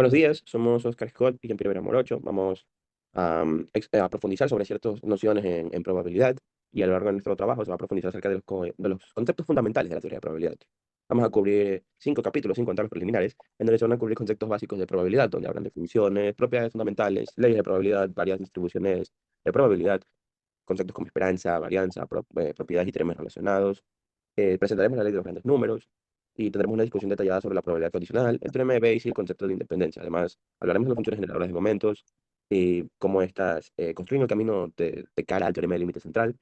Buenos días, somos Oscar Scott y Jean-Pierre Morocho. Vamos a profundizar sobre ciertas nociones en probabilidad y a lo largo de nuestro trabajo se va a profundizar acerca de los conceptos fundamentales de la teoría de probabilidad. Vamos a cubrir 5 capítulos, sin contar los preliminares, en donde se van a cubrir conceptos básicos de probabilidad, donde hablan de funciones, propiedades fundamentales, leyes de probabilidad, varias distribuciones de probabilidad, conceptos como esperanza, varianza, propiedades y teoremas relacionados. Presentaremos la ley de los grandes números y tendremos una discusión detallada sobre la probabilidad condicional, el teorema de Bayes y el concepto de independencia. Además, hablaremos de las funciones generadoras de momentos y cómo estas construyen el camino de cara al teorema del límite central,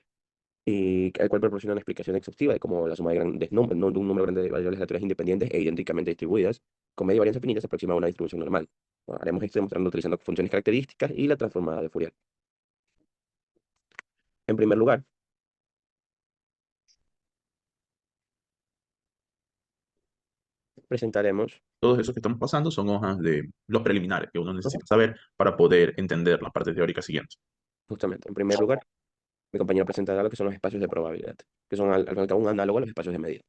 y el cual proporciona una explicación exhaustiva de cómo la suma de grandes números, de un número grande de variables aleatorias independientes e idénticamente distribuidas con media varianza finita se aproxima a una distribución normal. Bueno, haremos esto demostrando utilizando funciones características y la transformada de Fourier. En primer lugar, presentaremos. Todos esos que estamos pasando son hojas de los preliminares que uno necesita saber para poder entender la parte teórica siguiente. Justamente, en primer lugar, mi compañero presentará lo que son los espacios de probabilidad, que son al fin y al cabo un análogo a los espacios de medida.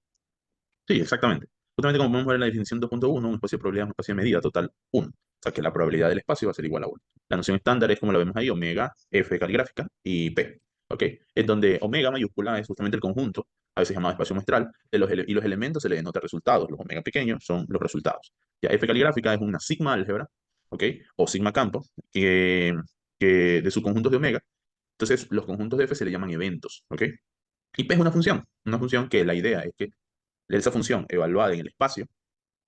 Sí, exactamente. Justamente como podemos ver en la definición 2.1, un espacio de probabilidad es un espacio de medida total 1. O sea que la probabilidad del espacio va a ser igual a 1. La noción estándar es como la vemos ahí, omega, f caligráfica y p. ¿Ok? En donde omega mayúscula es justamente el conjunto, a veces llamado espacio muestral, y los elementos se le denota resultados. Los omega pequeños son los resultados. Ya f caligráfica es una sigma álgebra, ¿ok? O sigma campo, que de sus conjuntos de omega. Entonces, los conjuntos de f se le llaman eventos, ¿ok? Y p es una función que la idea es que esa función evaluada en el espacio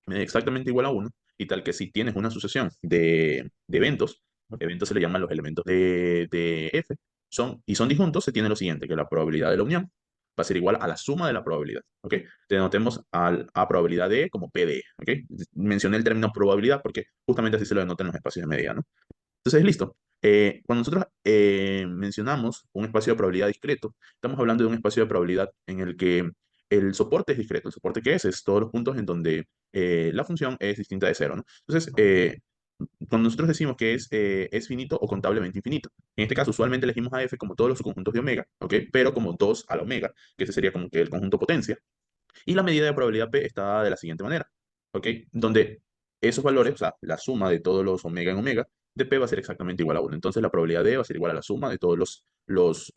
es exactamente igual a 1 y tal que si tienes una sucesión de eventos, eventos se le llaman los elementos de f, son disjuntos, se tiene lo siguiente, que la probabilidad de la unión va a ser igual a la suma de la probabilidad, ¿ok? Denotemos a probabilidad de E como P de E, ¿ok? Mencioné el término probabilidad porque justamente así se lo denotan los espacios de medida, ¿no? Entonces, listo. Cuando nosotros mencionamos un espacio de probabilidad discreto, estamos hablando de un espacio de probabilidad en el que el soporte es discreto. ¿El soporte qué es? Es todos los puntos en donde la función es distinta de cero, ¿no? Entonces, cuando nosotros decimos que es finito o contablemente infinito, en este caso usualmente elegimos a f como todos los subconjuntos de omega, ¿ok? Pero como 2 a la omega, que ese sería como que el conjunto potencia. Y la medida de probabilidad p está dada de la siguiente manera, ¿ok? Donde esos valores, o sea, la suma de todos los omega en omega, de p va a ser exactamente igual a 1. Entonces la probabilidad de va a ser igual a la suma de todos los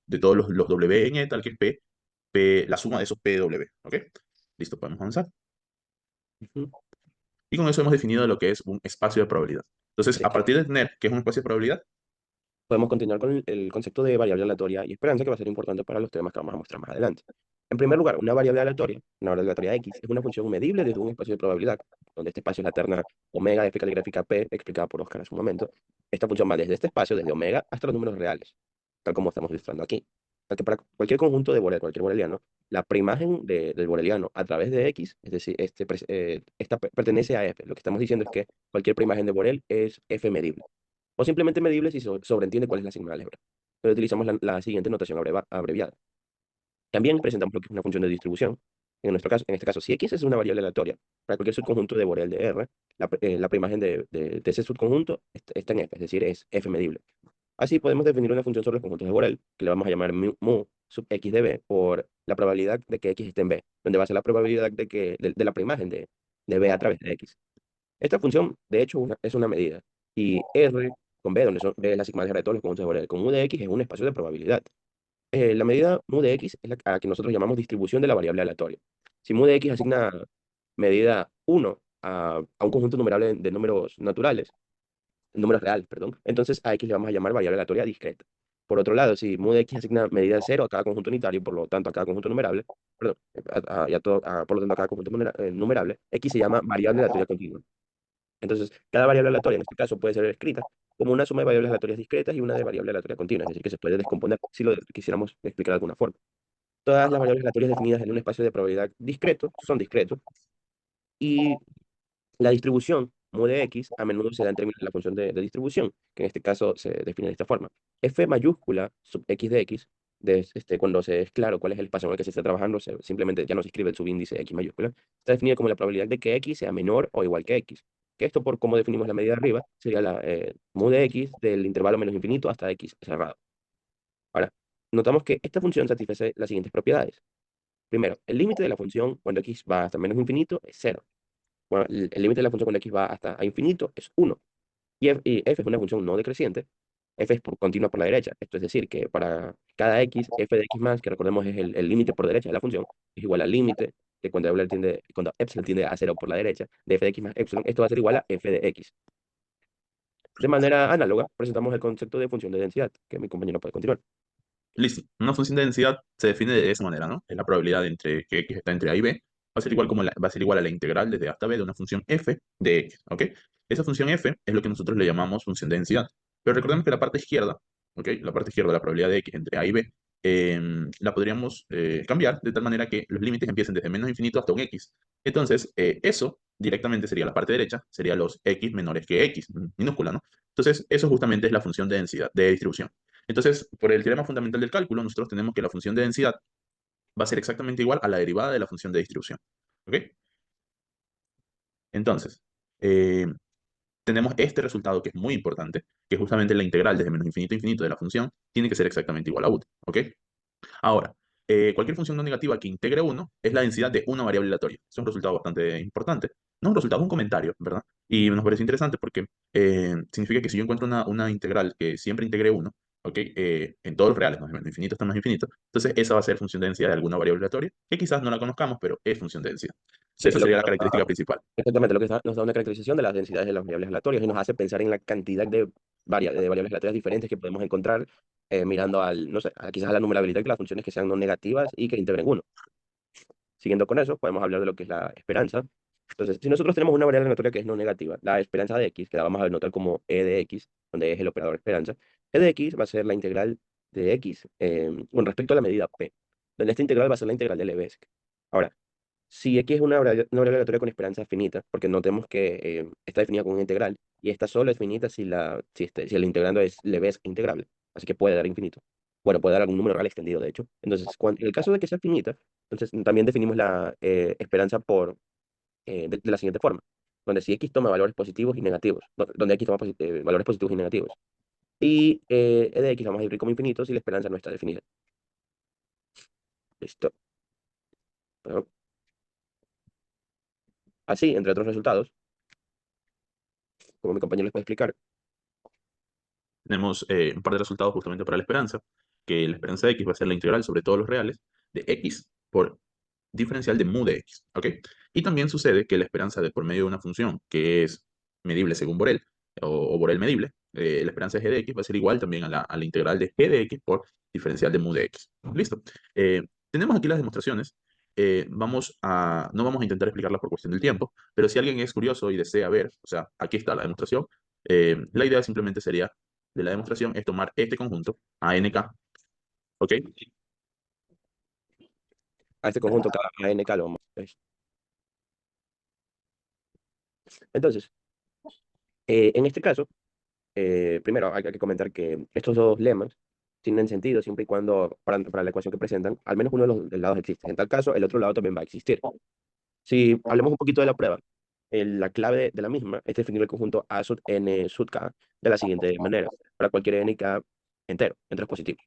w en e, tal que es p, la suma de esos p w, ¿ok? Listo, podemos avanzar. Ujú. Y con eso hemos definido lo que es un espacio de probabilidad. Entonces, Sí. a partir de tener que es un espacio de probabilidad, Podemos continuar con el concepto de variable aleatoria y esperanza, que va a ser importante para los temas que vamos a mostrar más adelante. En primer lugar, una variable aleatoria x, es una función medible desde un espacio de probabilidad, donde este espacio es la terna omega de f caligráfica p, explicada por Oscar hace un momento. Esta función va desde este espacio, desde omega, hasta los números reales, tal como estamos ilustrando aquí. Tal que para cualquier conjunto de Borel, cualquier boreliano, la preimagen del boreliano a través de x, es decir, esta pertenece a f. Lo que estamos diciendo es que cualquier preimagen de Borel es f medible o simplemente medible si sobreentiende cuál es la sigma de álgebra. Pero utilizamos la siguiente notación abreviada. También presentamos lo que es una función de distribución. En este caso, si x es una variable aleatoria, para cualquier subconjunto de Borel de R, la preimagen de ese subconjunto está en F, es decir, es F medible. Así podemos definir una función sobre los conjuntos de Borel, que le vamos a llamar mu sub x de b, por la probabilidad de que x esté en B, donde va a ser la probabilidad de la preimagen de B a través de x. Esta función, de hecho, es una medida. Y R con B, donde B es la sigma álgebra de todos los conjuntos de Borel, con U de X es un espacio de probabilidad. La medida mu de X es a la que nosotros llamamos distribución de la variable aleatoria. Si mu de X asigna medida 1 a un conjunto numerable de números naturales, números reales, perdón, entonces a X le vamos a llamar variable aleatoria discreta. Por otro lado, si mu de X asigna medida 0 a cada conjunto unitario, por lo tanto a cada conjunto numerable, perdón, por lo tanto a cada conjunto numerable, X se llama variable aleatoria continua. Entonces, cada variable aleatoria en este caso puede ser escrita como una suma de variables aleatorias discretas y una de variable aleatoria continua, es decir, que se puede descomponer si lo quisiéramos explicar de alguna forma. Todas las variables aleatorias definidas en un espacio de probabilidad discreto son discretos, y la distribución mu de x a menudo se da en términos de la función de distribución, que en este caso se define de esta forma. F mayúscula sub x de x, cuando se es claro cuál es el espacio en el que se está trabajando, simplemente ya no se escribe el subíndice x mayúscula, está definido como la probabilidad de que x sea menor o igual que x. Que esto, por cómo definimos la medida de arriba, sería la mu de x del intervalo menos infinito hasta x cerrado. Ahora, notamos que esta función satisface las siguientes propiedades. Primero, el límite de la función cuando x va hasta menos infinito es cero. Bueno, el límite de la función cuando x va hasta a infinito es 1. Y f es una función no decreciente. F es continua por la derecha. Esto es decir, que para cada x, f de x más, que recordemos es el límite por derecha de la función, es igual al límite de cuando epsilon tiende a cero por la derecha, de f de x más epsilon, esto va a ser igual a f de x. De manera análoga, presentamos el concepto de función de densidad, que mi compañero puede continuar. Listo. Una función de densidad se define de esa manera, ¿no? Es la probabilidad entre que x está entre a y b. Va a ser igual va a ser igual a la integral desde a hasta b de una función f de x, ¿ok? Esa función f es lo que nosotros le llamamos función de densidad. Pero recordemos que la parte izquierda, ¿ok? La parte izquierda, la probabilidad de x entre a y b, la podríamos cambiar de tal manera que los límites empiecen desde menos infinito hasta un x. Entonces, eso directamente sería la parte derecha, sería los x menores que x, minúscula, ¿no? Entonces, eso justamente es la función de densidad, de distribución. Entonces, por el teorema fundamental del cálculo, nosotros tenemos que la función de densidad va a ser exactamente igual a la derivada de la función de distribución. ¿Ok? Entonces, eh, tenemos este resultado que es muy importante, que es justamente la integral desde menos infinito a infinito de la función, tiene que ser exactamente igual a 1. ¿Ok? Ahora, cualquier función no negativa que integre 1 es la densidad de una variable aleatoria. Es un resultado bastante importante. No es un resultado, es un comentario, ¿verdad? Y nos parece interesante porque significa que si yo encuentro una integral que siempre integre 1, ¿ok? En todos los reales, más menos infinito hasta más infinito, entonces esa va a ser función de densidad de alguna variable aleatoria, que quizás no la conozcamos, pero es función de densidad. Sí, Esa lo que sería la característica principal. exactamente, lo que nos da una caracterización de las densidades de las variables aleatorias y nos hace pensar en la cantidad de variables aleatorias diferentes que podemos encontrar mirando no sé, quizás a la numerabilidad de las funciones que sean no negativas y que integren uno. Siguiendo con eso, podemos hablar de lo que es la esperanza. Entonces, si nosotros tenemos una variable aleatoria que es no negativa, la esperanza de x, que la vamos a denotar como e de x, donde es el operador esperanza, e de x va a ser la integral de x con respecto a la medida p, donde esta integral va a ser la integral de Lebesgue. Ahora, si x es una variable aleatoria con esperanza finita, porque notemos que está definida como una integral, y esta solo es finita si el integrando es Lebesgue integrable, así que puede dar infinito. Bueno, puede dar algún número real extendido, de hecho. Entonces, en el caso de que sea finita, entonces también definimos la esperanza de la siguiente forma, donde si x toma valores positivos y negativos, donde x toma valores positivos y negativos. Y e de x vamos a ir como infinito si la esperanza no está definida. Listo. Bueno, así, entre otros resultados, como mi compañero les puede explicar, Tenemos un par de resultados justamente para la esperanza, que la esperanza de x va a ser la integral sobre todos los reales de x por diferencial de mu de x, ¿ok? Y también sucede que la esperanza de por medio de una función que es medible según Borel, o Borel medible, la esperanza de g de x va a ser igual también a la integral de g de x por diferencial de mu de x. ¿Listo? Tenemos aquí las demostraciones. No vamos a intentar explicarlas por cuestión del tiempo, pero si alguien es curioso y desea ver, o sea, aquí está la demostración, la idea simplemente sería de la demostración es tomar este conjunto, ANK, ¿ok? a este conjunto cada ANK lo vamos a ver. Entonces, en este caso, primero hay que comentar que estos dos lemas tienen sentido siempre y cuando, para la ecuación que presentan, al menos uno de los lados existe. En tal caso, el otro lado también va a existir. Si hablemos un poquito de la prueba, la clave de la misma es definir el conjunto A sub n sub k de la siguiente manera, para cualquier n y k entero, entre los positivos.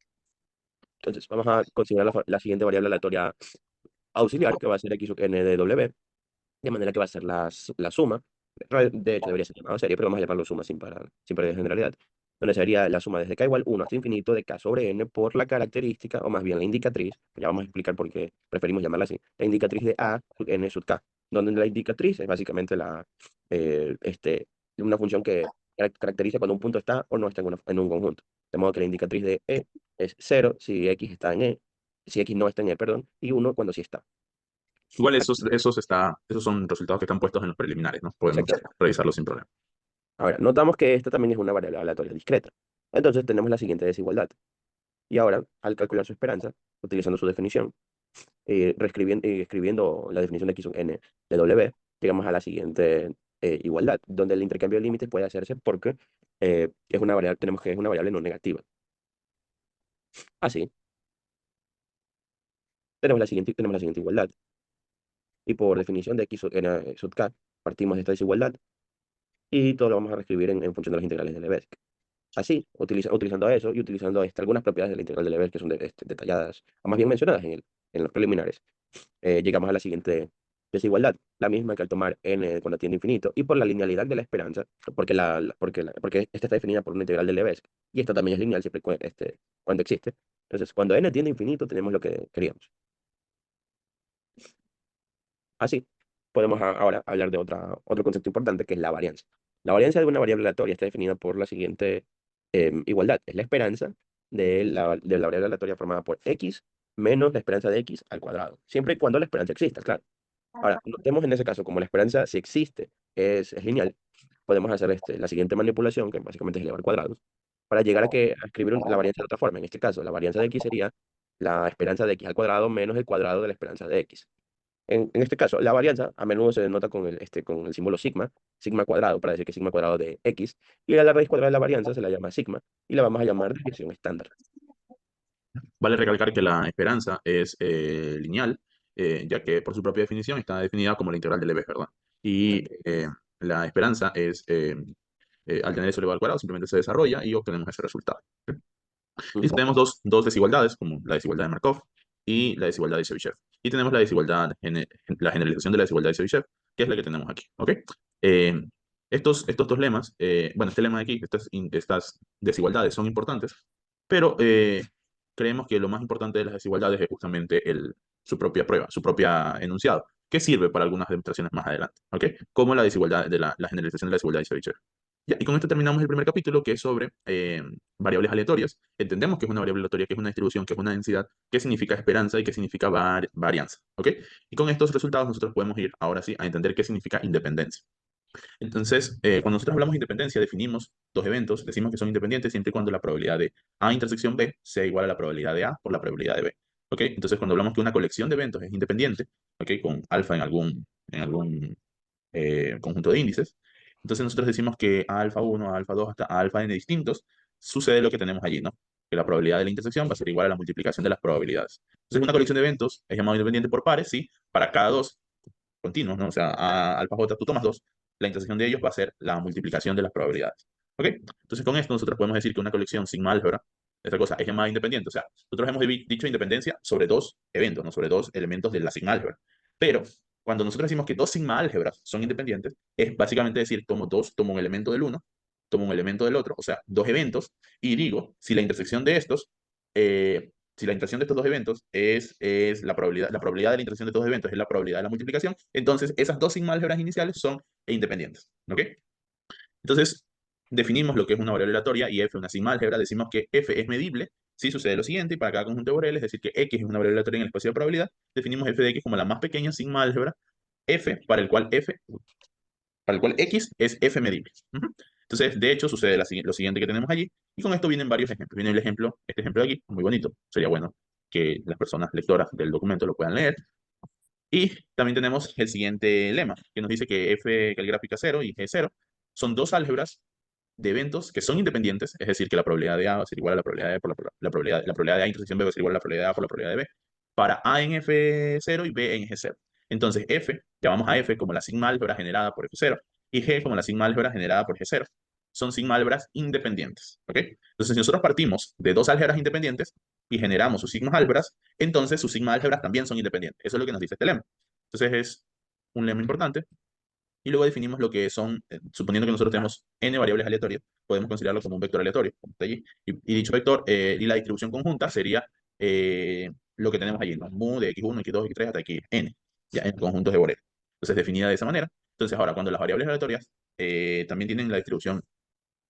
Entonces, vamos a considerar la siguiente variable aleatoria auxiliar, que va a ser x sub n de w, de manera que va a ser la suma. De hecho, debería ser llamado serie, pero vamos a llamarlo suma sin perder generalidad. Donde sería la suma desde k igual 1 hasta infinito de k sobre n por la característica, o más bien la indicatriz, ya vamos a explicar por qué preferimos llamarla así, la indicatriz de a sub n sub k, donde la indicatriz es básicamente una función que caracteriza cuando un punto está o no está en un conjunto. De modo que la indicatriz de e es 0 si x está en e, si x no está en e, perdón, y 1 cuando sí está. Igual esos son resultados que están puestos en los preliminares, ¿no? Podemos Exacto. revisarlos sin problema. Ahora, notamos que esta también es una variable aleatoria discreta. Entonces tenemos la siguiente desigualdad. Y ahora, al calcular su esperanza, utilizando su definición, escribiendo la definición de x sub n de w, llegamos a la siguiente igualdad, donde el intercambio de límites puede hacerse porque es una variable, tenemos que es una variable no negativa. Así, tenemos la siguiente igualdad. Y por definición de x sub n sub k, partimos de esta desigualdad y todo lo vamos a reescribir en función de las integrales de Lebesgue. Así, utilizando eso y utilizando algunas propiedades de la integral de Lebesgue que son detalladas, o más bien mencionadas en los preliminares, llegamos a la siguiente desigualdad, la misma que al tomar n cuando tiende a infinito, y por la linealidad de la esperanza, porque esta está definida por una integral de Lebesgue, y esta también es lineal siempre cuando existe. Entonces, cuando n tiende a infinito, tenemos lo que queríamos. Así, podemos ahora hablar de otro concepto importante que es la varianza. La varianza de una variable aleatoria está definida por la siguiente igualdad. Es la esperanza de la variable aleatoria formada por x menos la esperanza de x al cuadrado. Siempre y cuando la esperanza exista, claro. Ahora, notemos en ese caso, como la esperanza, si existe, es lineal, podemos hacer la siguiente manipulación, que básicamente es elevar cuadrados, para llegar a escribir la varianza de otra forma. En este caso, la varianza de x sería la esperanza de x al cuadrado menos el cuadrado de la esperanza de x. En este caso, la varianza a menudo se denota con el símbolo sigma, sigma cuadrado, para decir que sigma cuadrado de x, y a la raíz cuadrada de la varianza se la llama sigma, y la vamos a llamar desviación estándar. Vale recalcar que la esperanza es lineal, ya que por su propia definición está definida como la integral de Lebesgue, ¿verdad? Y la esperanza es, al tener eso elevado al cuadrado, simplemente se desarrolla y obtenemos ese resultado. Listo, Ujú, tenemos dos desigualdades, como la desigualdad de Markov y la desigualdad de Chebyshev. Y tenemos la desigualdad, la generalización de la desigualdad de Chebyshev, que es la que tenemos aquí, ¿ok? Eh, estos dos lemas, bueno, este lema de aquí, estas desigualdades son importantes, pero creemos que lo más importante de las desigualdades es justamente su propia prueba, su propia enunciado, que sirve para algunas demostraciones más adelante, ¿ok? Como la desigualdad de la generalización de la desigualdad de Chebyshev. Ya, y con esto terminamos el primer capítulo, que es sobre variables aleatorias. Entendemos que es una variable aleatoria, que es una distribución, que es una densidad, qué significa esperanza y qué significa varianza, ¿ok? Y con estos resultados nosotros podemos ir ahora sí a entender qué significa independencia. Entonces, cuando nosotros hablamos de independencia, definimos dos eventos, decimos que son independientes siempre y cuando la probabilidad de A intersección B sea igual a la probabilidad de A por la probabilidad de B, ¿ok? Entonces, cuando hablamos que una colección de eventos es independiente, ¿ok? Con alfa en algún conjunto de índices. Entonces nosotros decimos que a alfa 1, a alfa 2, hasta a alfa n distintos, sucede lo que tenemos allí, ¿no? Que la probabilidad de la intersección va a ser igual a la multiplicación de las probabilidades. Entonces una colección de eventos es llamado independiente por pares, ¿sí? Para cada dos continuos, ¿no? O sea, a alfa j tú tomas dos, la intersección de ellos va a ser la multiplicación de las probabilidades. ¿Ok? Entonces con esto nosotros podemos decir que una colección sigma álgebra, esta cosa es llamada independiente. O sea, nosotros hemos dicho independencia sobre dos eventos, no sobre dos elementos de la sigma álgebra. Pero cuando nosotros decimos que dos sigma álgebras son independientes, es básicamente decir, tomo un elemento del uno, tomo un elemento del otro, o sea, dos eventos, y digo, si la intersección de estos, si la intersección de estos dos eventos es la probabilidad de la intersección de estos dos eventos es la probabilidad de la multiplicación, entonces esas dos sigma álgebras iniciales son independientes, ¿ok? Entonces, definimos lo que es una variable aleatoria y f una sigma álgebra, decimos que f es medible si sucede lo siguiente, y para cada conjunto de variables, es decir, que x es una variable aleatoria en el espacio de probabilidad, definimos f de x como la más pequeña sigma álgebra, f, para el cual x es f medible. Ujú. Entonces, de hecho, sucede lo siguiente que tenemos allí, y con esto vienen varios ejemplos. Viene este ejemplo de aquí, muy bonito, sería bueno que las personas lectoras del documento lo puedan leer. Y también tenemos el siguiente lema, que nos dice que f caligráfica 0 y g 0 son dos álgebras de eventos que son independientes, es decir, que la probabilidad de A va a ser igual a la probabilidad de A por la probabilidad de A intersección B va a ser igual a la probabilidad de A por la probabilidad de B, para A en F0 y B en G0. Entonces, F, llamamos a F como la sigma álgebra generada por F0 y G como la sigma álgebra generada por G0. Son sigma álgebras independientes, ¿ok? Entonces, si nosotros partimos de dos álgebras independientes y generamos sus sigmas álgebras, entonces sus sigma álgebras también son independientes. Eso es lo que nos dice este lema. Entonces, es un lema importante y luego definimos lo que son, suponiendo que nosotros tenemos n variables aleatorias, podemos considerarlo como un vector aleatorio, como está allí. Y dicho vector, y la distribución conjunta sería lo que tenemos allí, ¿no? Mu de x1, x2, x3 hasta xn, ya en conjuntos de Borel. Entonces, definida de esa manera. Entonces, ahora, cuando las variables aleatorias también tienen distribución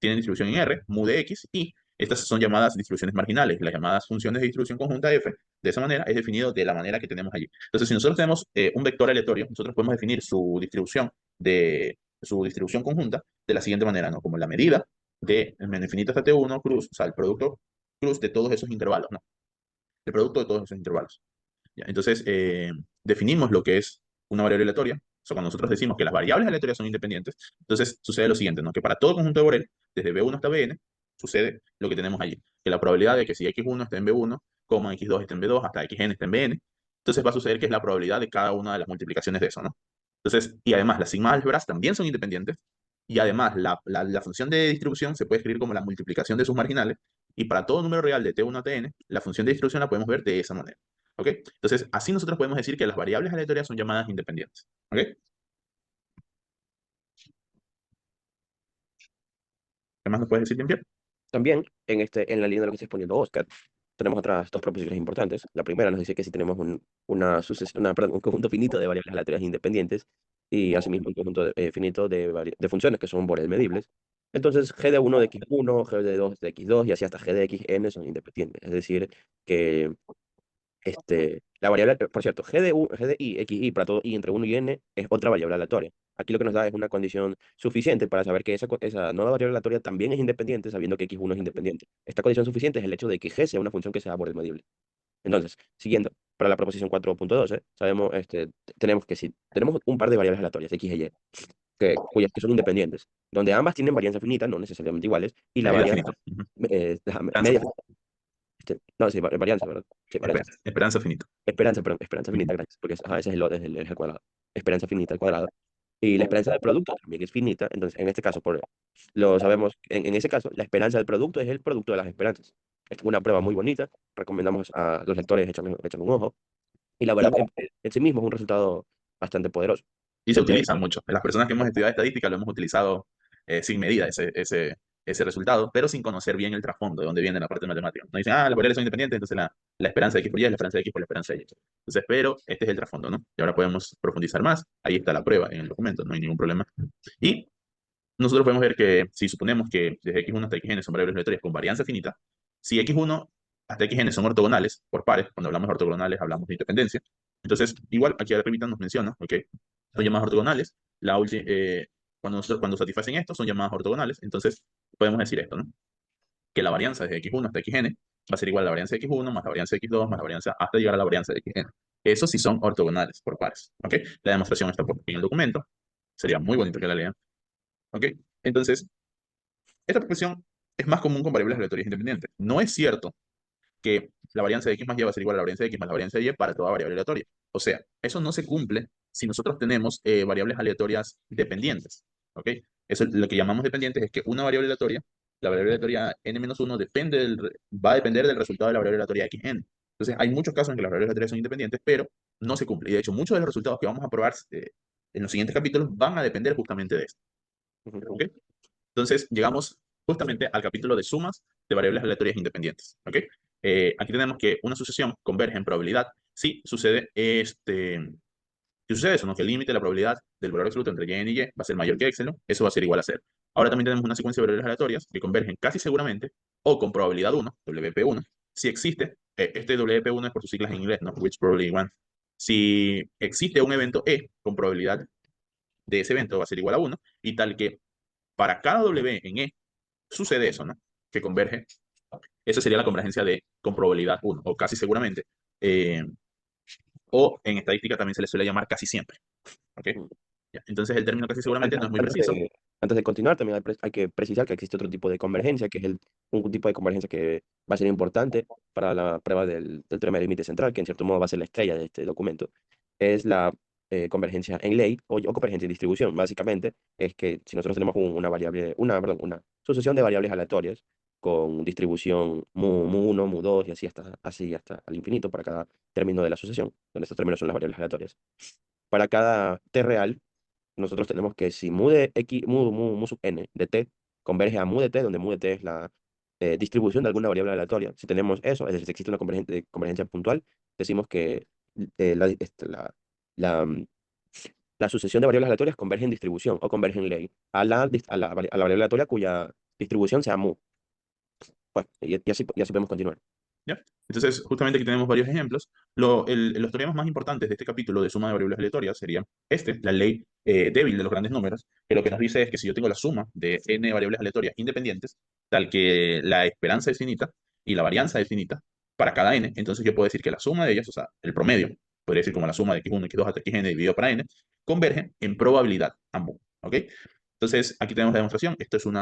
en R, mu de X, y estas son llamadas distribuciones marginales, las llamadas funciones de distribución conjunta F. De esa manera es definido de la manera que tenemos allí. Entonces, si nosotros tenemos un vector aleatorio, nosotros podemos definir su distribución conjunta de la siguiente manera, ¿no? Como la medida de menos infinito hasta T1 cruz, o sea, el producto cruz de todos esos intervalos, ¿no? El producto de todos esos intervalos. ¿Ya? Entonces, definimos lo que es una variable aleatoria. O sea, cuando nosotros decimos que las variables aleatorias son independientes, entonces sucede lo siguiente, ¿no? Que para todo conjunto de Borel, desde B1 hasta Bn, sucede lo que tenemos allí. Que la probabilidad de que si x1 está en B1, x2 está en B2, hasta xn está en Bn, entonces va a suceder que es la probabilidad de cada una de las multiplicaciones de eso, ¿no? Entonces, y además las sigma álgebras también son independientes, y además la función de distribución se puede escribir como la multiplicación de sus marginales, y para todo número real de T1 a Tn, la función de distribución la podemos ver de esa manera. ¿Ok? Entonces, así nosotros podemos decir que las variables aleatorias son llamadas independientes. ¿Ok? ¿Qué más nos puedes decir, Jean-Pierre? También, en la línea de lo que está exponiendo Oscar, tenemos otras dos proposiciones importantes. La primera nos dice que si tenemos un conjunto finito de variables aleatorias independientes y asimismo un conjunto finito de funciones que son Borel medibles, entonces g de uno de x1, g de 2 de x2 y así hasta g de xn son independientes. Es decir, que la variable, por cierto, g de i, x, y para todo i entre uno y n es otra variable aleatoria. Aquí lo que nos da es una condición suficiente para saber que esa nueva variable aleatoria también es independiente, sabiendo que x1 es independiente. Esta condición suficiente es el hecho de que g sea una función que sea Borel medible. Entonces, siguiendo, para la proposición 4.12, sabemos, tenemos que si tenemos un par de variables aleatorias, x e y, que son independientes, donde ambas tienen varianza finita, no necesariamente iguales, y la Medida varianza, finita. Ujú. Esperanza, media, no, sí, varianza, ¿verdad? Sí, varianza. esperanza finita. Esperanza, perdón, esperanza Ujú. finita, gracias, porque ese es el eje cuadrado. Esperanza finita al cuadrado. Y la esperanza del producto también es finita, entonces en este caso, lo sabemos, en ese caso, la esperanza del producto es el producto de las esperanzas. Es una prueba muy bonita, recomendamos a los lectores echarle un ojo, y la verdad, en sí mismo es un resultado bastante poderoso. Y se Se puede, utiliza mucho. Las personas que hemos estudiado estadística lo hemos utilizado sin medida ese resultado, pero sin conocer bien el trasfondo de dónde viene la parte matemática. Nos dicen, las variables son independientes, entonces la esperanza de X por Y es la esperanza de X por la esperanza de Y. Entonces, pero este es el trasfondo, ¿no? Y ahora podemos profundizar más. Ahí está la prueba en el documento, no hay ningún problema. Y nosotros podemos ver que si suponemos que desde x1 hasta xn son variables aleatorias con varianza finita, si x1 hasta xn son ortogonales por pares, cuando hablamos de ortogonales hablamos de independencia, entonces igual aquí arriba nos menciona, ¿ok? Son llamadas ortogonales, cuando satisfacen esto son llamadas ortogonales, entonces podemos decir esto, ¿no? Que la varianza desde x1 hasta xn va a ser igual a la varianza de x1 más la varianza de x2 más la varianza hasta llegar a la varianza de xn. Eso sí son ortogonales por pares, ¿ok? La demostración está por aquí en el documento, sería muy bonito que la lean. ¿Ok? Entonces, esta proporción es más común con variables aleatorias independientes. No es cierto que la varianza de x más y va a ser igual a la varianza de x más la varianza de y para toda variable aleatoria. O sea, eso no se cumple si nosotros tenemos variables aleatorias dependientes. ¿Ok? Eso lo que llamamos dependientes es que una variable aleatoria, la variable aleatoria n-1 va a depender del resultado de la variable aleatoria xn. Entonces, hay muchos casos en que las variables aleatorias son independientes, pero no se cumple. Y de hecho, muchos de los resultados que vamos a probar en los siguientes capítulos van a depender justamente de esto. ujú. ¿Ok? Entonces, llegamos justamente al capítulo de sumas de variables aleatorias independientes. ¿Ok? Aquí tenemos que una sucesión converge en probabilidad si sucede si sucede eso, ¿no? Que el límite de la probabilidad del valor absoluto entre y y va a ser mayor que epsilon, eso va a ser igual a cero. Ahora también tenemos una secuencia de variables aleatorias que convergen casi seguramente o con probabilidad 1, WP1, si existe, este WP1 es por sus siglas en inglés, ¿no? Which probability one. Si existe un evento E con probabilidad de ese evento va a ser igual a 1 y tal que para cada W en E sucede eso, ¿no? Que converge. Esa sería la convergencia de con probabilidad 1, o casi seguramente. eh, o en estadística también se le suele llamar casi siempre. ¿Ok? Ya. Entonces el término casi seguramente no es muy Antes preciso. antes de continuar, también hay que precisar que existe otro tipo de convergencia, que es un tipo de convergencia que va a ser importante para la prueba del teorema del límite central, que en cierto modo va a ser la estrella de este documento. Es la convergencia en ley o convergencia en distribución. Básicamente es que si nosotros tenemos una sucesión de variables aleatorias con distribución mu1, mu2 y así hasta al infinito para cada término de la sucesión, donde estos términos son las variables aleatorias. Para cada t real, nosotros tenemos que si mu de x, mu sub n de t converge a mu de t, donde mu de t es la distribución de alguna variable aleatoria. Si tenemos eso, es decir, si existe una convergencia puntual, decimos que eh, la, este, la, la, mm, la sucesión de variables aleatorias converge en distribución o converge en ley a la variable aleatoria cuya distribución sea mu. Pues, y así podemos continuar. ¿Ya? Entonces, justamente aquí tenemos varios ejemplos. Los teoremas más importantes de este capítulo de suma de variables aleatorias serían la ley débil de los grandes números, que lo que nos dice es que si yo tengo la suma de n variables aleatorias independientes, tal que la esperanza es finita y la varianza es finita para cada n, entonces yo puedo decir que la suma de ellas, o sea, el promedio, podría decir como la suma de x1, x2 hasta xn dividido para n, converge en probabilidad ambos. ¿Ok? Entonces, aquí tenemos la demostración. Esto es un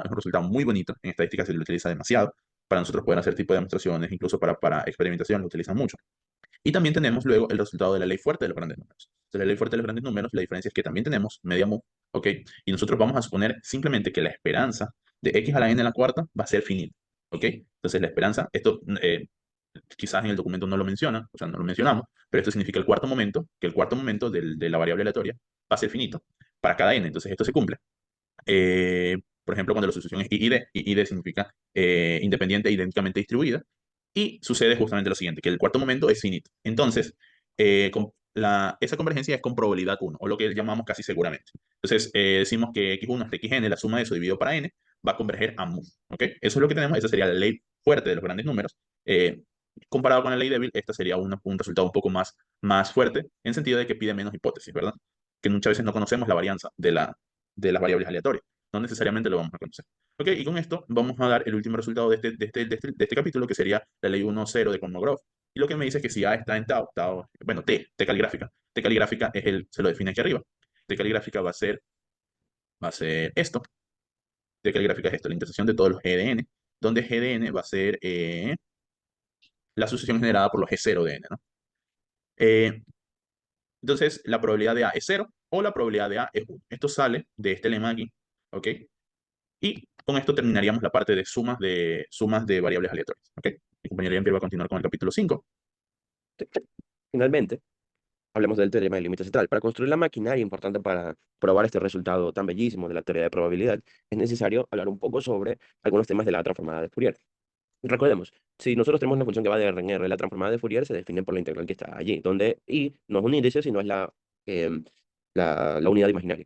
resultado muy bonito. En estadística se lo utiliza demasiado para nosotros poder hacer tipo de demostraciones, incluso para experimentación lo utilizan mucho. Y también tenemos luego el resultado de la ley fuerte de los grandes números. Entonces, la ley fuerte de los grandes números, la diferencia es que también tenemos media mu, ¿ok? Y nosotros vamos a suponer simplemente que la esperanza de x a la n a la cuarta va a ser finita, ¿ok? Entonces, la esperanza, esto quizás en el documento no lo menciona, o sea, no lo mencionamos, pero esto significa el cuarto momento, que el cuarto momento de la variable aleatoria va a ser finito para cada n, entonces esto se cumple. Por ejemplo, cuando la sucesión es I y D significa independiente e idénticamente distribuida, y sucede justamente lo siguiente, que el cuarto momento es finito. Entonces, esa convergencia es con probabilidad 1, o lo que llamamos casi seguramente. Entonces, decimos que x1 hasta xn, la suma de eso dividido para n, va a converger a mu. ¿Ok? Eso es lo que tenemos, esa sería la ley fuerte de los grandes números. Comparado con la ley débil, esta sería un resultado un poco más fuerte, en el sentido de que pide menos hipótesis, ¿verdad? Que muchas veces no conocemos la varianza de las variables aleatorias. No necesariamente lo vamos a conocer. Ok, y con esto vamos a dar el último resultado de este capítulo, que sería la ley 1,0 de Kolmogorov. Y lo que me dice es que si A está en tau, bueno, T caligráfica. T caligráfica se lo define aquí arriba. T caligráfica va a ser esto. T caligráfica es esto, la intersección de todos los G de n, donde G de n va a ser la sucesión generada por los G0 de n, ¿no? Eh, entonces, la probabilidad de A es 0 o la probabilidad de A es 1. Esto sale de este lema aquí, ¿ok? Y con esto terminaríamos la parte de sumas de variables aleatorias. ¿Ok? Mi compañero Jean-Pierre va a continuar con el capítulo 5. Finalmente, hablemos del teorema del límite central. Para construir la maquinaria importante para probar este resultado tan bellísimo de la teoría de probabilidad, es necesario hablar un poco sobre algunos temas de la transformada de Fourier. Recordemos, si nosotros tenemos una función que va de R en R, la transformada de Fourier se define por la integral que está allí, donde I no es un índice, sino es em, la unidad imaginaria.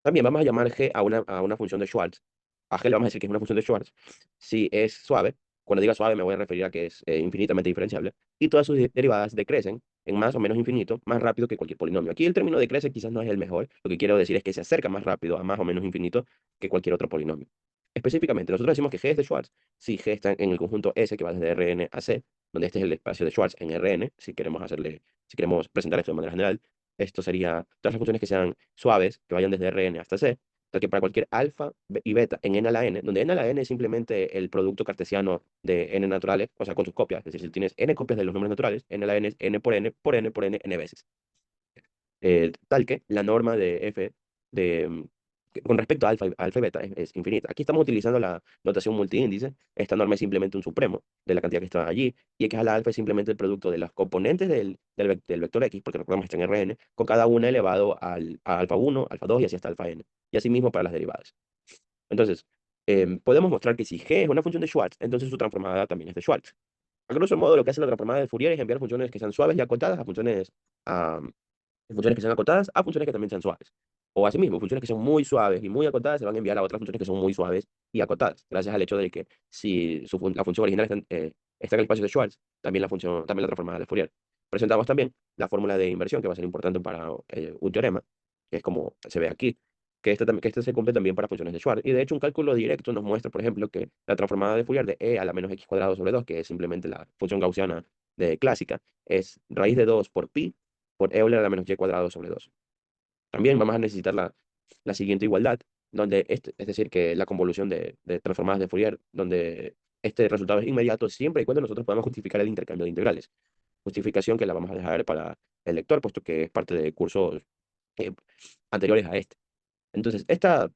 También vamos a llamar G a una función de Schwartz. A G le vamos a decir que es una función de Schwartz si es suave. Cuando diga suave me voy a referir a que es infinitamente diferenciable. Y todas sus derivadas decrecen en más o menos infinito, más rápido que cualquier polinomio. Aquí el término decrece quizás no es el mejor. Lo que quiero decir es que se acerca más rápido a más o menos infinito que cualquier otro polinomio. Específicamente, nosotros decimos que G es de Schwartz si G está en el conjunto S que va desde Rn a C, donde este es el espacio de Schwartz en Rn, si queremos presentar esto de manera general. Esto sería todas las funciones que sean suaves, que vayan desde Rn hasta C, tal que para cualquier alfa y beta en n a la n, donde n a la n es simplemente el producto cartesiano de n naturales, o sea, con sus copias. Es decir, si tienes n copias de los números naturales, n a la n es n por n por n por n n veces. Tal que la norma de f con respecto a alfa y beta es infinita. Aquí estamos utilizando la notación multiíndice. Esta norma es simplemente un supremo de la cantidad que está allí, y x a la alfa es simplemente el producto de las componentes del vector x, porque recordemos que está en Rn, con cada una elevado a alfa 1, alfa 2 y así hasta alfa n. Y así mismo para las derivadas. Entonces, podemos mostrar que si g es una función de Schwartz, entonces su transformada también es de Schwartz. A grosso modo, lo que hace la transformada de Fourier es enviar funciones que sean suaves y acotadas a funciones que sean acotadas a funciones que también sean suaves. O asimismo, funciones que son muy suaves y muy acotadas se van a enviar a otras funciones que son muy suaves y acotadas, gracias al hecho de que si la función original está en el espacio de Schwartz, también la transformada de Fourier. Presentamos también la fórmula de inversión, que va a ser importante para un teorema, que es como se ve aquí, que este se cumple también para funciones de Schwartz. Y de hecho, un cálculo directo nos muestra, por ejemplo, que la transformada de Fourier de e a la menos x cuadrado sobre 2, que es simplemente la función gaussiana de clásica, es raíz de 2 por pi por Euler a la menos y cuadrado sobre 2. También vamos a necesitar la siguiente igualdad, donde es decir, que la convolución de transformadas de Fourier, donde este resultado es inmediato siempre y cuando nosotros podamos justificar el intercambio de integrales. Justificación que la vamos a dejar para el lector, puesto que es parte de cursos eh, anteriores a este. Entonces, esta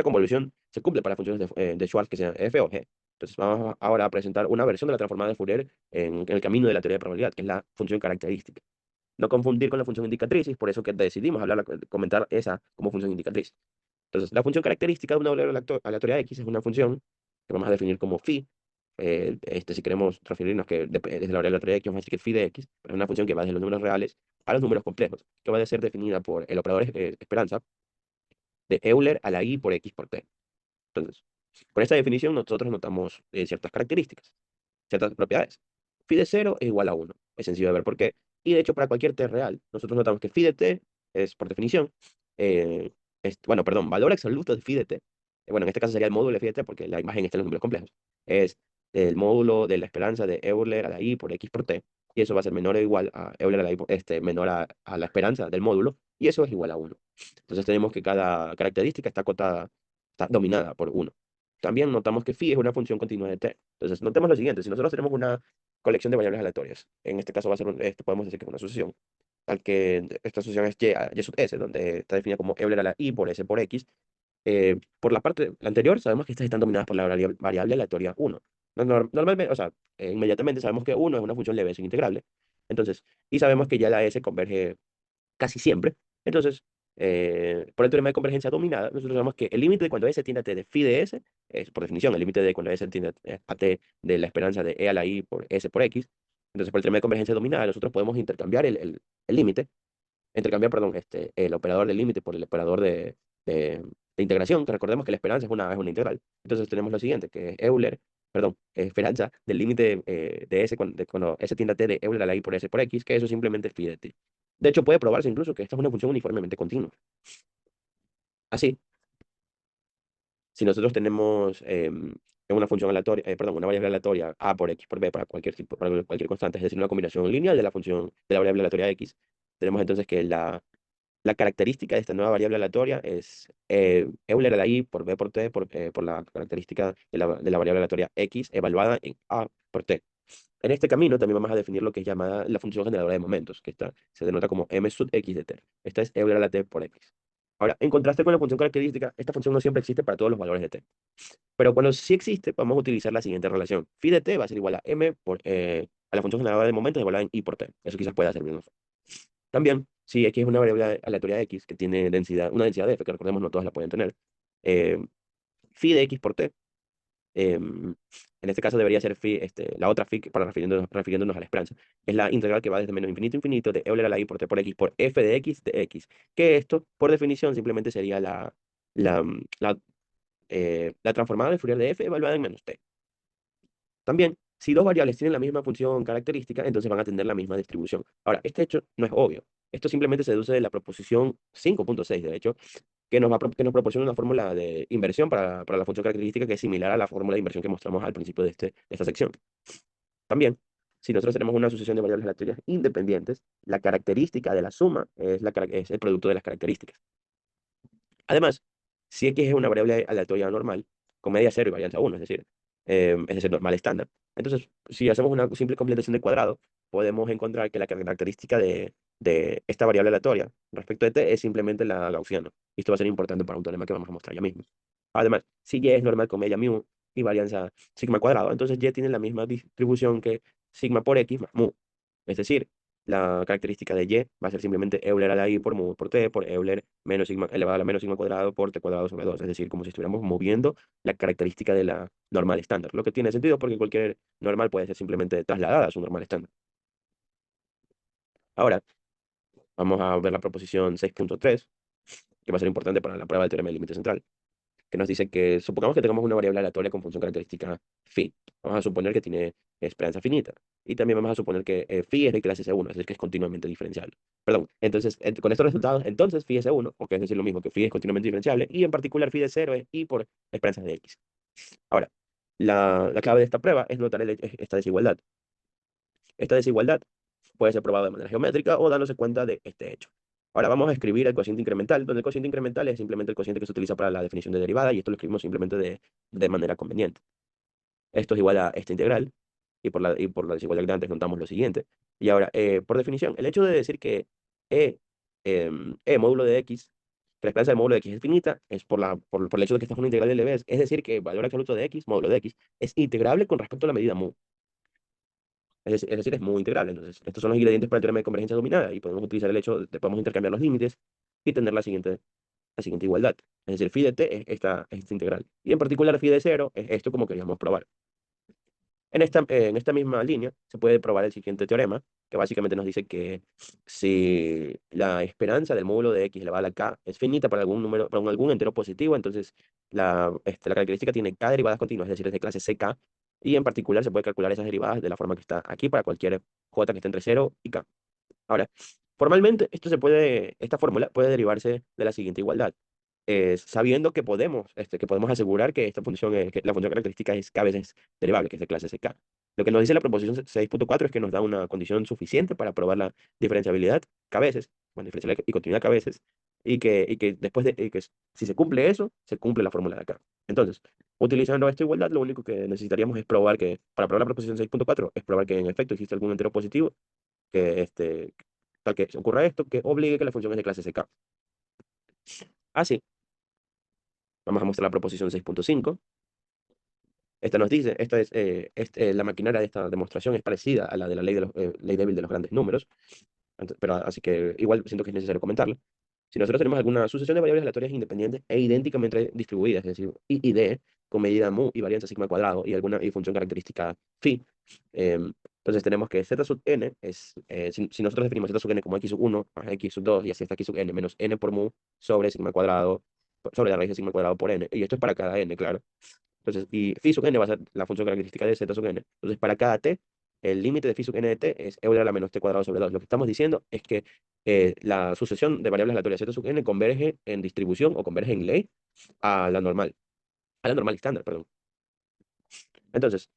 convolución se cumple para funciones de Schwartz que sean f o g. Entonces, vamos ahora a presentar una versión de la transformada de Fourier en el camino de la teoría de probabilidad, que es la función característica. No confundir con la función indicatriz, y por eso que decidimos comentar esa como función indicatriz. Entonces, la función característica de una variable aleatoria x es una función que vamos a definir como phi. Si queremos transferirnos que desde la variable aleatoria x, vamos a decir que phi de x, pero es una función que va desde los números reales a los números complejos, que va a ser definida por el operador esperanza de Euler a la i por x por t. Entonces, con esta definición nosotros notamos ciertas características, ciertas propiedades. Phi de 0 es igual a 1. Es sencillo de ver por qué. Y de hecho, para cualquier t real, nosotros notamos que phi de t es, por definición, bueno, perdón, valor absoluto de phi de t. Bueno, en este caso sería el módulo de phi de t porque la imagen está en los números complejos. Es el módulo de la esperanza de Euler a la i por x por t. Y eso va a ser menor o igual a Euler a la i menor a la esperanza del módulo. Y eso es igual a 1. Entonces tenemos que cada característica está acotada, está dominada por 1. También notamos que phi es una función continua de t. Entonces, notemos lo siguiente: si nosotros tenemos una colección de variables aleatorias, en este caso va a ser podemos decir que es una asociación, al que esta asociación es y sub s, donde está definida como Euler a la i por s por x. Por la parte anterior, sabemos que estas están dominadas por la variable aleatoria 1. Normalmente, o sea, inmediatamente sabemos que uno es una función leve, es integrable. Entonces, y sabemos que ya la S converge casi siempre. Entonces, por el teorema de convergencia dominada, nosotros sabemos que el límite de cuando S tiende a T de phi de S es, por definición, el límite de cuando S tiende a T de la esperanza de E a la I por S por X. Entonces, por el teorema de convergencia dominada, nosotros podemos intercambiar el límite, intercambiar, perdón, el operador del límite por el operador de integración, que recordemos que la esperanza es una integral. Entonces, tenemos lo siguiente, que es Euler, perdón, esperanza del límite de S cuando S tiende a T de Euler a la I por S por X, que eso simplemente es phi de T. De hecho, puede probarse incluso que esta es una función uniformemente continua. Así, si nosotros tenemos una función aleatoria, perdón, una variable aleatoria a por x por b para cualquier tipo, para cualquier constante, es decir, una combinación lineal de la función de la variable aleatoria x, tenemos entonces que la característica de esta nueva variable aleatoria es Euler a la i por b por t por la característica de la variable aleatoria x evaluada en a por t. En este camino también vamos a definir lo que es llamada la función generadora de momentos, que se denota como m sub x de t. Esta es Euler a la t por x. Ahora, en contraste con la función característica, esta función no siempre existe para todos los valores de t. Pero cuando sí existe, vamos a utilizar la siguiente relación. Phi de t va a ser igual a m a la función generadora de momentos evaluada en i por t. Eso quizás pueda servirnos. También, si x es una variable aleatoria x que tiene densidad, una densidad de f, que recordemos no todas la pueden tener, eh, phi de x por t en este caso debería ser phi, la otra phi, para refiriéndonos a la esperanza, es la integral que va desde menos infinito a infinito de Euler a la i por t por x por f de x, que esto, por definición, simplemente sería la, mm, la, la transformada de Fourier de f evaluada en menos t. También, si dos variables tienen la misma función característica, entonces van a tener la misma distribución. Ahora, este hecho no es obvio. Esto simplemente se deduce de la proposición 5.6, de hecho, que nos proporciona una fórmula de inversión para la función característica que es similar a la fórmula de inversión que mostramos al principio de esta sección. También, si nosotros tenemos una sucesión de variables aleatorias independientes, la característica de la suma es el producto de las características. Además, si x es una variable aleatoria normal, con media cero y varianza uno, es decir, normal estándar. Entonces, si hacemos una simple completación de cuadrado, podemos encontrar que la característica de esta variable aleatoria respecto de t es simplemente la gaussiana. Y esto va a ser importante para un teorema que vamos a mostrar ya mismo. Además, si y es normal con media mu y varianza sigma cuadrado, entonces y tiene la misma distribución que sigma por x más mu. Es decir, la característica de y va a ser simplemente Euler a la i por mu por t por Euler menos sigma elevado a la menos sigma cuadrado por t cuadrado sobre 2. Es decir, como si estuviéramos moviendo la característica de la normal estándar. Lo que tiene sentido porque cualquier normal puede ser simplemente trasladada a su normal estándar. Ahora, vamos a ver la proposición 6.3, que va a ser importante para la prueba del teorema del límite central, que nos dice que supongamos que tengamos una variable aleatoria con función característica phi. Vamos a suponer que tiene esperanza finita. Y también vamos a suponer que phi es de clase C1, es decir, que es continuamente diferenciable. Perdón, entonces, con estos resultados, entonces phi es C1, o que es decir lo mismo que phi es continuamente diferenciable, y en particular phi de 0 es i por esperanza de x. Ahora, la clave de esta prueba es notar esta desigualdad. Esta desigualdad puede ser probada de manera geométrica o dándose cuenta de este hecho. Ahora vamos a escribir el cociente incremental, donde el cociente incremental es simplemente el cociente que se utiliza para la definición de derivada, y esto lo escribimos simplemente de manera conveniente. Esto es igual a esta integral, y por la desigualdad de antes notamos lo siguiente. Y ahora, por definición, el hecho de decir que módulo de x, que la esperanza del módulo de x es finita, es por el hecho de que esta es una integral de Lebesgue, es decir, que el valor absoluto de x, módulo de x, es integrable con respecto a la medida mu. Es decir, es muy integrable. Entonces, estos son los ingredientes para el teorema de convergencia dominada y podemos utilizar el hecho de podemos intercambiar los límites y tener la siguiente igualdad. Es decir, phi de t es esta integral. Y en particular, phi de 0 es esto como queríamos probar. En esta misma línea se puede probar el siguiente teorema, que básicamente nos dice que si la esperanza del módulo de x elevado a la k es finita para algún número, para algún entero positivo, entonces la característica tiene k derivadas continuas, es decir, es de clase ck, y en particular se puede calcular esas derivadas de la forma que está aquí para cualquier j que esté entre 0 y k. Ahora, formalmente, esta fórmula puede derivarse de la siguiente igualdad. Sabiendo que podemos asegurar que que la función característica es k veces derivable, que es de clase ck. Lo que nos dice la proposición 6.4 es que nos da una condición suficiente para probar la diferenciabilidad k veces, bueno, diferencialidad y continuidad k veces, y que si se cumple eso, se cumple la fórmula de acá. Entonces, utilizando esta igualdad, lo único que necesitaríamos es probar para probar la proposición 6.4, es probar que en efecto existe algún entero positivo tal que ocurra esto, que obligue que la función es de clase ck. Así, vamos a mostrar la proposición 6.5, Esta nos dice, la maquinaria de esta demostración es parecida a la de la ley, ley débil de los grandes números, pero así que igual siento que es necesario comentarlo. Si nosotros tenemos alguna sucesión de variables aleatorias independientes e idénticamente distribuidas, es decir, I y D, con medida mu y varianza sigma al cuadrado y alguna función característica phi, entonces tenemos que z sub n si nosotros definimos z sub n como x sub 1 más x sub 2 y así hasta x sub n menos n por mu sobre sigma al cuadrado, sobre la raíz de sigma al cuadrado por n, y esto es para cada n, claro. Entonces, y phi sub n va a ser la función característica de z sub n. Entonces, para cada t, el límite de phi sub n de t es euler a la menos t cuadrado sobre 2. Lo que estamos diciendo es que la sucesión de variables aleatorias z sub n converge en distribución o converge en ley a la normal estándar, perdón. Entonces,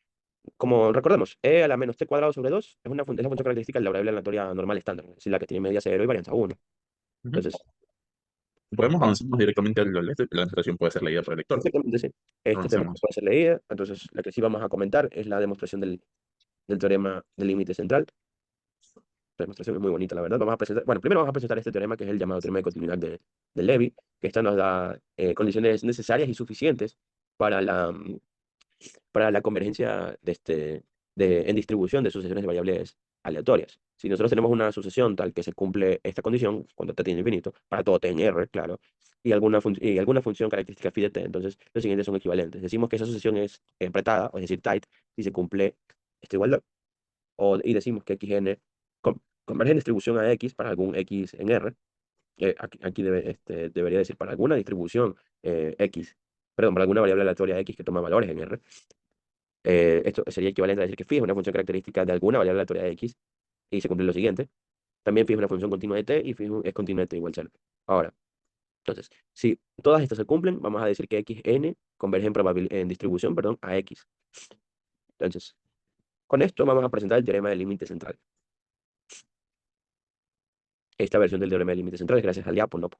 como recordemos, e a la menos t cuadrado sobre 2 es la función característica de la variable aleatoria normal estándar, es decir, la que tiene media 0 y varianza 1. Ujú. Entonces, Podemos avanzar directamente al lector. La demostración puede ser leída por el lector. exactamente sí. Esta demostración Avancemos. puede ser leída. Entonces, la que sí vamos a comentar es la demostración del teorema del límite central. La demostración es muy bonita, la verdad. Vamos a presentar, bueno, primero vamos a presentar este teorema que es el llamado teorema de continuidad de Levi, que esta nos da condiciones necesarias y suficientes para para la convergencia en distribución de sucesiones de variables aleatorias. Si nosotros tenemos una sucesión tal que se cumple esta condición, cuando t tiene infinito, para todo t en R, claro, y alguna función característica phi de t, entonces los siguientes son equivalentes. Decimos que esa sucesión es apretada, es decir, tight, si se cumple esta igualdad. Y decimos que xn converge en distribución a x para algún x en R. Aquí debería decir para alguna distribución x, perdón, para alguna variable aleatoria x que toma valores en R. Esto sería equivalente a decir que phi es una función característica de alguna variable aleatoria de x y se cumple lo siguiente. También phi es una función continua de t y phi es continua de t igual 0. Ahora, entonces, si todas estas se cumplen, vamos a decir que xn converge en distribución, perdón, a x. Entonces, con esto vamos a presentar el teorema del límite central. Esta versión del teorema del límite central es gracias al Lyapunov.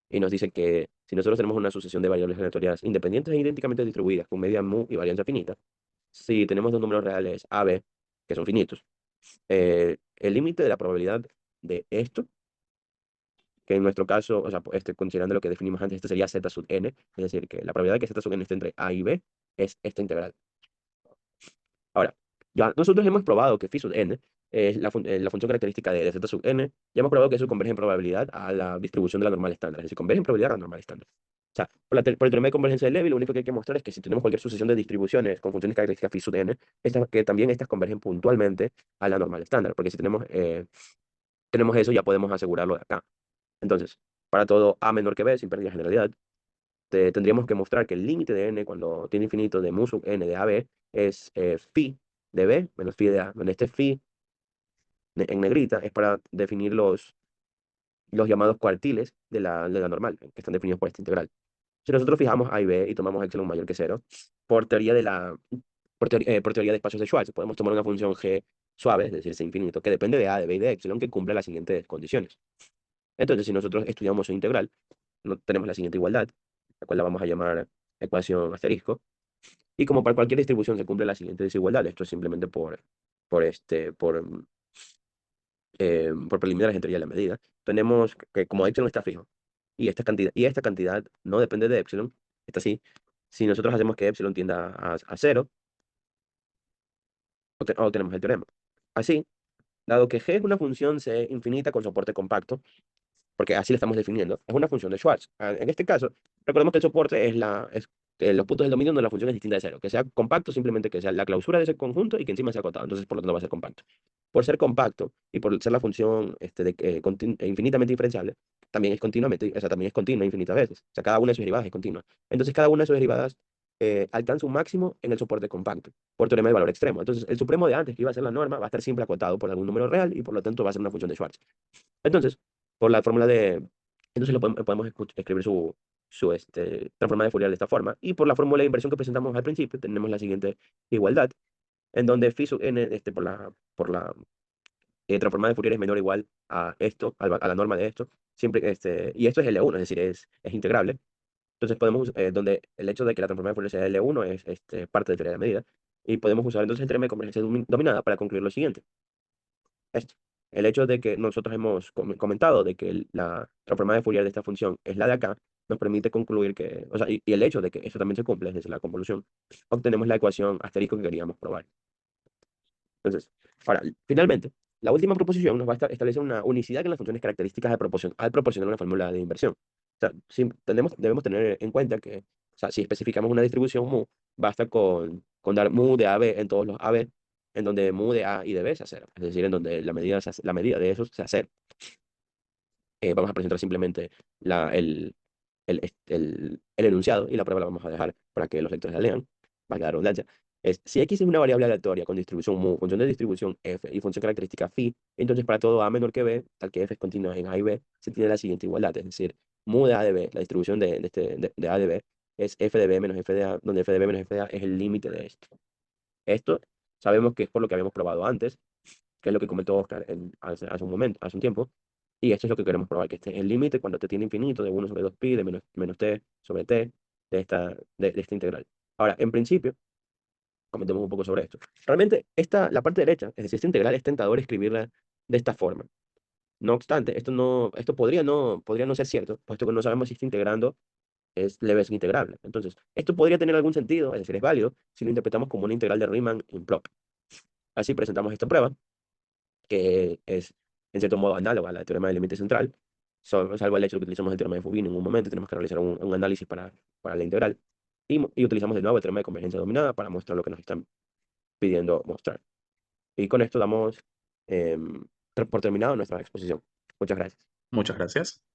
Y nos dice que si nosotros tenemos una sucesión de variables aleatorias independientes e idénticamente distribuidas con media mu y varianza finita, si tenemos dos números reales a, b, que son finitos, el límite de la probabilidad de esto, que en nuestro caso, o sea, considerando lo que definimos antes, esto sería z sub n, es decir, que la probabilidad de que z sub n esté entre a y b es esta integral. Ahora, ya nosotros hemos probado que phi sub n es la función característica de z sub n. Ya hemos probado que eso converge en probabilidad a la distribución de la normal estándar, es decir, converge en probabilidad a la normal estándar. O sea, por el teorema de convergencia de Levi, lo único que hay que mostrar es que si tenemos cualquier sucesión de distribuciones con funciones características phi sub n, que también estas convergen puntualmente a la normal estándar, porque si tenemos eso, ya podemos asegurarlo de acá. Entonces, para todo a menor que b, sin pérdida de generalidad, tendríamos que mostrar que el límite de n cuando tiene infinito de mu sub n de a b es phi de b menos phi de a, donde este phi en negrita es para definir los llamados cuartiles de la normal, que están definidos por esta integral. Si nosotros fijamos a y b y tomamos epsilon mayor que cero, por teoría por teoría de espacios de Schwarz, podemos tomar una función g suave, es decir, C infinito, que depende de a, de b y de epsilon, que cumple las siguientes condiciones. Entonces, si nosotros estudiamos su integral, tenemos la siguiente igualdad, la cual la vamos a llamar ecuación asterisco, y como para cualquier distribución se cumple la siguiente desigualdad, esto es simplemente por, este, por, por preliminares en teoría de la medida, tenemos que como epsilon está fijo, y esta cantidad no depende de epsilon, está así, si nosotros hacemos que epsilon tienda a 0, obtenemos el teorema. Así, dado que g es una función c infinita con soporte compacto, porque así la estamos definiendo, es una función de Schwarz. En este caso, recordemos que el soporte es los puntos del dominio donde la función es distinta de cero. Que sea compacto, simplemente que sea la clausura de ese conjunto y que encima sea acotado. Entonces, por lo tanto, va a ser compacto. Por ser compacto y por ser la función infinitamente diferenciable, también es continuamente, o sea, también es continua infinitas veces. O sea, cada una de sus derivadas es continua. Entonces, cada una de sus derivadas alcanza un máximo en el soporte compacto, por teorema del valor extremo. Entonces, el supremo de antes, que iba a ser la norma, va a estar siempre acotado por algún número real y por lo tanto va a ser una función de Schwarz. Entonces, por la fórmula de... Entonces podemos escribir su transformada de Fourier de esta forma. Y por la fórmula de inversión que presentamos al principio, tenemos la siguiente igualdad, en donde phi sub n por la transformada de Fourier es menor o igual a esto, a la norma de esto. Y esto es L1, es decir, es integrable. Entonces donde el hecho de que la transformada de Fourier sea L1 es parte de teoría de la medida. Y podemos usar entonces el teorema de convergencia dominada para concluir lo siguiente. Esto. el hecho de que nosotros hemos comentado de que la forma de Fourier de esta función es la de acá, nos permite concluir que, o sea, y el hecho de que eso también se cumple, es decir, la convolución, obtenemos la ecuación asterisco que queríamos probar. Entonces, ahora, finalmente, la última proposición nos va a establecer una unicidad en las funciones características de proporción, al proporcionar una fórmula de inversión. O sea, debemos tener en cuenta que, o sea, si especificamos una distribución mu, basta con dar mu de AB en todos los AB, en donde mu de A y de B sea cero, es decir, en donde la medida de esos sea cero. Vamos a presentar simplemente el enunciado y la prueba la vamos a dejar para que los lectores la lean, valga la redundancia. Si x es una variable aleatoria con distribución mu, función de distribución f y función característica phi, entonces para todo a menor que b, tal que f es continua en a y b, se tiene la siguiente igualdad, es decir, mu de a de b, la distribución de a de b, es f de b menos f de a, donde f de b menos f de a es el límite de esto. Esto sabemos que es por lo que habíamos probado antes, que es lo que comentó Oscar hace un momento, hace un tiempo, y esto es lo que queremos probar, que este es el límite cuando t tiene infinito de 1/2π, de menos t sobre t, de esta integral. Ahora, en principio, comentemos un poco sobre esto. Realmente, la parte derecha, es decir, esta integral es tentador escribirla de esta forma. No obstante, esto podría no ser cierto, puesto que no sabemos si está integrando es Lebesgue integrable. Entonces, esto podría tener algún sentido, es decir, es válido, si lo interpretamos como una integral de Riemann en plop. Así presentamos esta prueba, que es en cierto modo análoga al teorema del límite central, salvo el hecho de que utilizamos el teorema de Fubini en un momento, tenemos que realizar un análisis para la integral, y utilizamos de nuevo el teorema de convergencia dominada para mostrar lo que nos están pidiendo mostrar. Y con esto damos por terminado nuestra exposición. Muchas gracias. Muchas gracias.